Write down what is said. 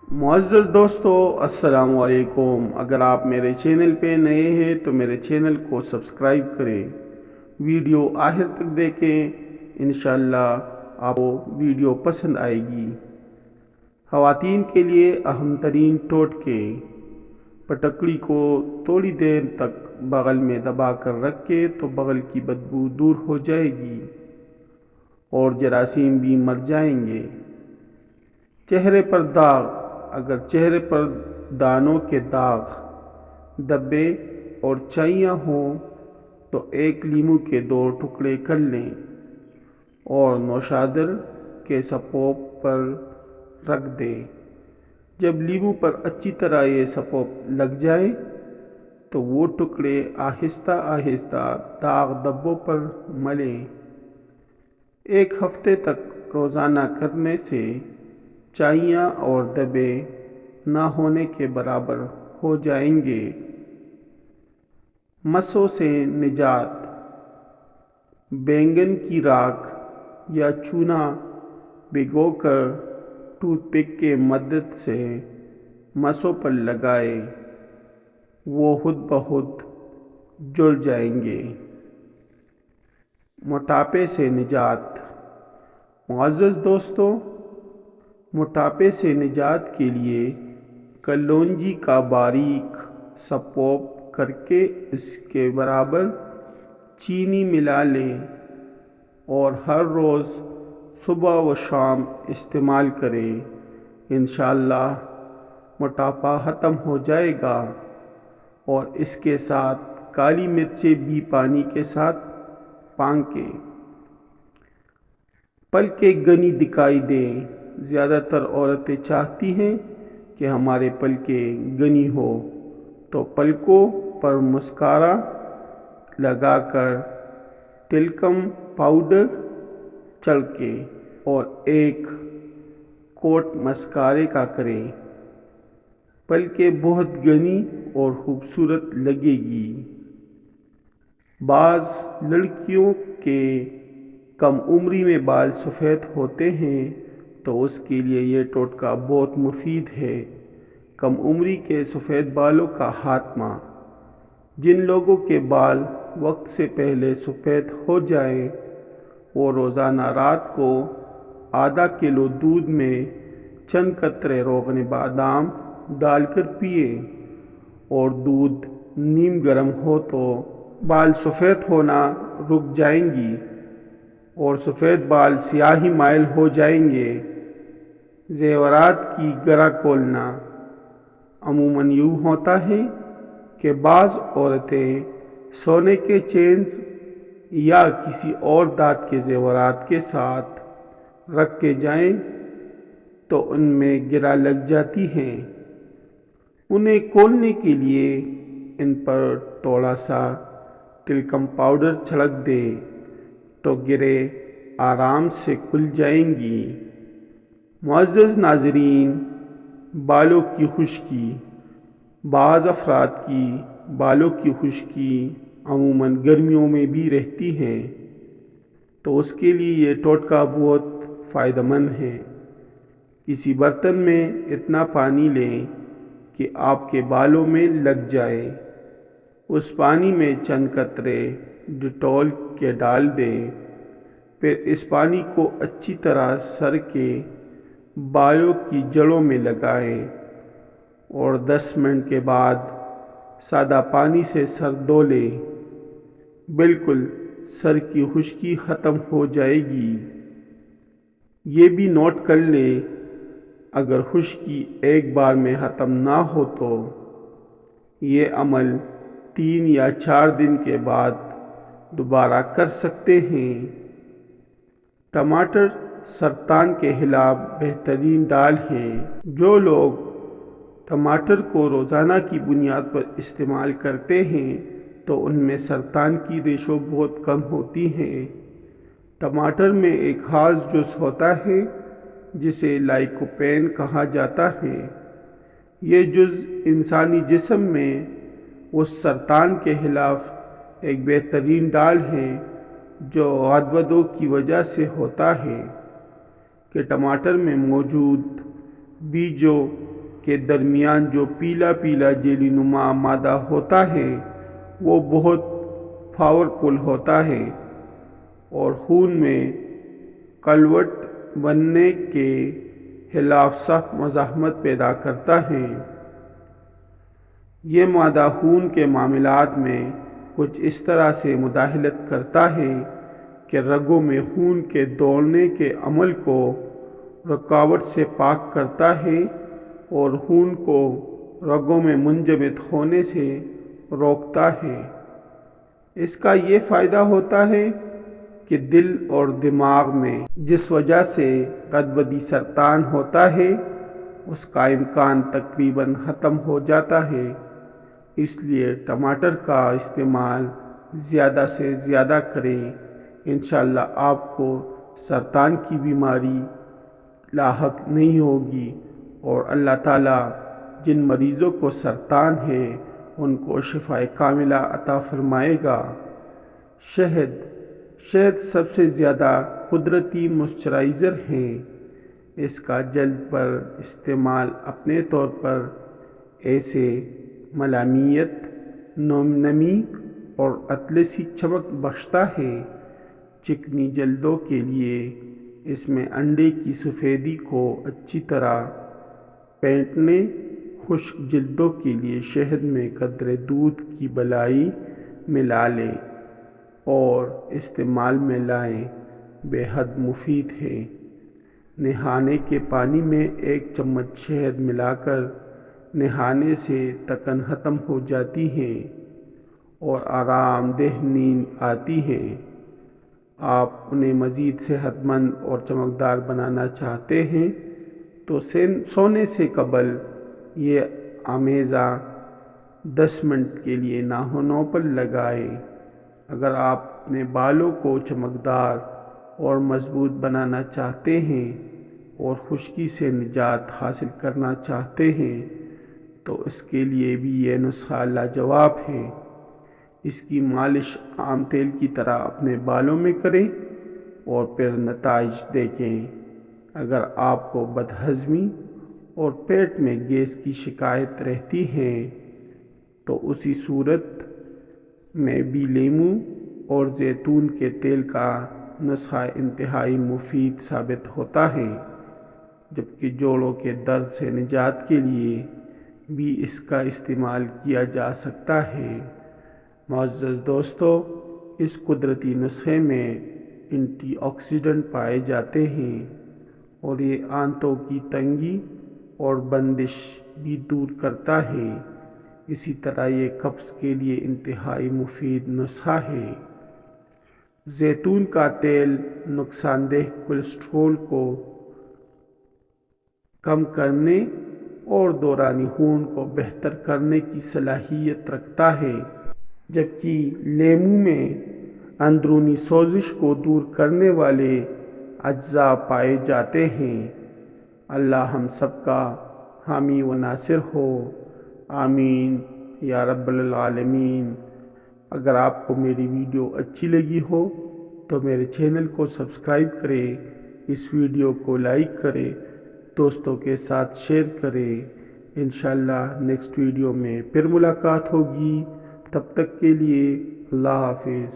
معزز دوستو، السلام علیکم۔ اگر آپ میرے چینل پہ نئے ہیں تو میرے چینل کو سبسکرائب کریں، ویڈیو آخر تک دیکھیں، انشاءاللہ آپ کو ویڈیو پسند آئے گی۔ خواتین کے لیے اہم ترین ٹوٹکے: پٹکڑی کو تھوڑی دیر تک بغل میں دبا کر رکھیں تو بغل کی بدبو دور ہو جائے گی اور جراثیم بھی مر جائیں گے۔ چہرے پر داغ: اگر چہرے پر دانوں کے داغ، دھبے اور چائیاں ہوں تو ایک لیمو کے 2 ٹکڑے کر لیں اور نوشادر کے سپوپ پر رکھ دیں۔ جب لیمو پر اچھی طرح یہ سپوپ لگ جائے تو وہ ٹکڑے آہستہ آہستہ داغ دھبوں پر ملیں۔ 1 ہفتے تک روزانہ کرنے سے چائیاں اور دھبے نہ ہونے کے برابر ہو جائیں گے۔ مسوں سے نجات: بینگن کی راکھ یا چونا بھگو کر ٹوتھ پک کی مدد سے مسوں پر لگائیں، وہ خود بخود جڑ جائیں گے۔ موٹاپے سے نجات: معزز دوستو، موٹاپے سے نجات کے لیے کلونجی کا باریک سپوپ کر کے اس کے برابر چینی ملا لیں اور ہر روز صبح و شام استعمال کریں۔ انشاءاللہ موٹاپا ختم ہو جائے گا۔ اور اس کے ساتھ کالی مرچیں بھی پانی کے ساتھ پھانکیں۔ پلکیں گھنی دکھائی دیں: زیادہ تر عورتیں چاہتی ہیں کہ ہمارے پلکیں گھنی ہو، تو پلکوں پر مسکارا لگا کر ٹلکم پاؤڈر چھڑکیں اور ایک کوٹ مسکارے کا کریں۔ پلکیں بہت گھنی اور خوبصورت لگے گی۔ بعض لڑکیوں کے کم عمری میں بال سفید ہوتے ہیں تو اس کے لیے یہ ٹوٹکا بہت مفید ہے۔ کم عمری کے سفید بالوں کا خاتمہ: جن لوگوں کے بال وقت سے پہلے سفید ہو جائیں وہ روزانہ رات کو آدھا کلو دودھ میں چند قطرے روغن بادام ڈال کر پئیں اور دودھ نیم گرم ہو تو بال سفید ہونا رک جائیں گی اور سفید بال سیاہی مائل ہو جائیں گے۔ زیورات کی گرہ کھولنا: عموماً یوں ہوتا ہے کہ بعض عورتیں سونے کے چینز یا کسی اور دھات کے زیورات کے ساتھ رکھ کے جائیں تو ان میں گرہ لگ جاتی ہیں۔ انہیں کھولنے کے لیے ان پر تھوڑا سا ٹلکم پاؤڈر چھڑک دیں تو گرہیں آرام سے کھل جائیں گی۔ معزز ناظرین، بالوں کی خشکی: بعض افراد کی بالوں کی خشکی عموماً گرمیوں میں بھی رہتی ہے تو اس کے لیے یہ ٹوٹکا بہت فائدہ مند ہے۔ کسی برتن میں اتنا پانی لیں کہ آپ کے بالوں میں لگ جائے۔ اس پانی میں چند قطرے ڈیٹول کے ڈال دیں، پھر اس پانی کو اچھی طرح سر کے بالوں کی جڑوں میں لگائیں اور 10 منٹ کے بعد سادہ پانی سے سر دھو لیں۔ بالکل سر کی خشکی ختم ہو جائے گی۔ یہ بھی نوٹ کر لیں، اگر خشکی ایک بار میں ختم نہ ہو تو یہ عمل 3 یا 4 دن کے بعد دوبارہ کر سکتے ہیں۔ ٹماٹر سرطان کے خلاف بہترین ڈال ہے۔ جو لوگ ٹماٹر کو روزانہ کی بنیاد پر استعمال کرتے ہیں تو ان میں سرطان کی ریشو بہت کم ہوتی ہے۔ ٹماٹر میں ایک خاص جز ہوتا ہے جسے لائکوپین کہا جاتا ہے۔ یہ جز انسانی جسم میں اس سرطان کے خلاف ایک بہترین ڈال ہے جو غدودوں کی وجہ سے ہوتا ہے کہ ٹماٹر میں موجود بیجوں کے درمیان جو پیلا پیلا جیلی نما مادہ ہوتا ہے وہ بہت پاورفل ہوتا ہے اور خون میں کلوٹ بننے کے خلاف سخت مزاحمت پیدا کرتا ہے۔ یہ مادہ خون کے معاملات میں کچھ اس طرح سے مداخلت کرتا ہے کہ رگوں میں خون کے دوڑنے کے عمل کو رکاوٹ سے پاک کرتا ہے اور خون کو رگوں میں منجمد ہونے سے روکتا ہے۔ اس کا یہ فائدہ ہوتا ہے کہ دل اور دماغ میں جس وجہ سے قدودی سرطان ہوتا ہے اس کا امکان تقریباً ختم ہو جاتا ہے۔ اس لیے ٹماٹر کا استعمال زیادہ سے زیادہ کریں۔ انشاءاللہ آپ کو سرطان کی بیماری لاحق نہیں ہوگی اور اللہ تعالیٰ جن مریضوں کو سرطان ہے ان کو شفائے کاملہ عطا فرمائے گا۔ شہد سب سے زیادہ قدرتی موئسچرائزر ہے۔ اس کا جلد پر استعمال اپنے طور پر ایسے ملامت، نمی اور اطلسی چمک بخشتا ہے۔ چکنی جلدوں کے لیے اس میں انڈے کی سفیدی کو اچھی طرح پھینٹنے، خشک جلدوں کے لیے شہد میں قدرے دودھ کی بلائی ملا لیں اور استعمال میں لائیں، بے حد مفید ہے۔ نہانے کے پانی میں 1 چمچ شہد ملا کر نہانے سے تکن ختم ہو جاتی ہے اور آرام دہ نیند آتی ہے۔ آپ انہیں مزید صحت مند اور چمکدار بنانا چاہتے ہیں تو سونے سے قبل یہ آمیزہ 10 منٹ کے لیے ناخنوں پر لگائیں۔ اگر آپ اپنے بالوں کو چمکدار اور مضبوط بنانا چاہتے ہیں اور خشکی سے نجات حاصل کرنا چاہتے ہیں تو اس کے لیے بھی یہ نسخہ لاجواب ہے۔ اس کی مالش عام تیل کی طرح اپنے بالوں میں کریں اور پھر نتائج دیکھیں۔ اگر آپ کو بدہضمی اور پیٹ میں گیس کی شکایت رہتی ہے تو اسی صورت میں بھی لیموں اور زیتون کے تیل کا نسخہ انتہائی مفید ثابت ہوتا ہے، جبکہ جوڑوں کے درد سے نجات کے لیے بھی اس کا استعمال کیا جا سکتا ہے۔ معزز دوستو، اس قدرتی نسخے میں اینٹی آکسیڈنٹ پائے جاتے ہیں اور یہ آنتوں کی تنگی اور بندش بھی دور کرتا ہے۔ اسی طرح یہ قبض کے لیے انتہائی مفید نسخہ ہے۔ زیتون کا تیل نقصان دہ کولیسٹرول کو کم کرنے اور دوران خون کو بہتر کرنے کی صلاحیت رکھتا ہے، جبکہ لیموں میں اندرونی سوزش کو دور کرنے والے اجزاء پائے جاتے ہیں۔ اللہ ہم سب کا حامی و ناصر ہو، آمین یا رب العالمین۔ اگر آپ کو میری ویڈیو اچھی لگی ہو تو میرے چینل کو سبسکرائب کریں، اس ویڈیو کو لائک کریں، دوستوں کے ساتھ شیئر کریں۔ انشاءاللہ نیکسٹ ویڈیو میں پھر ملاقات ہوگی، تب تک کے لیے اللہ حافظ۔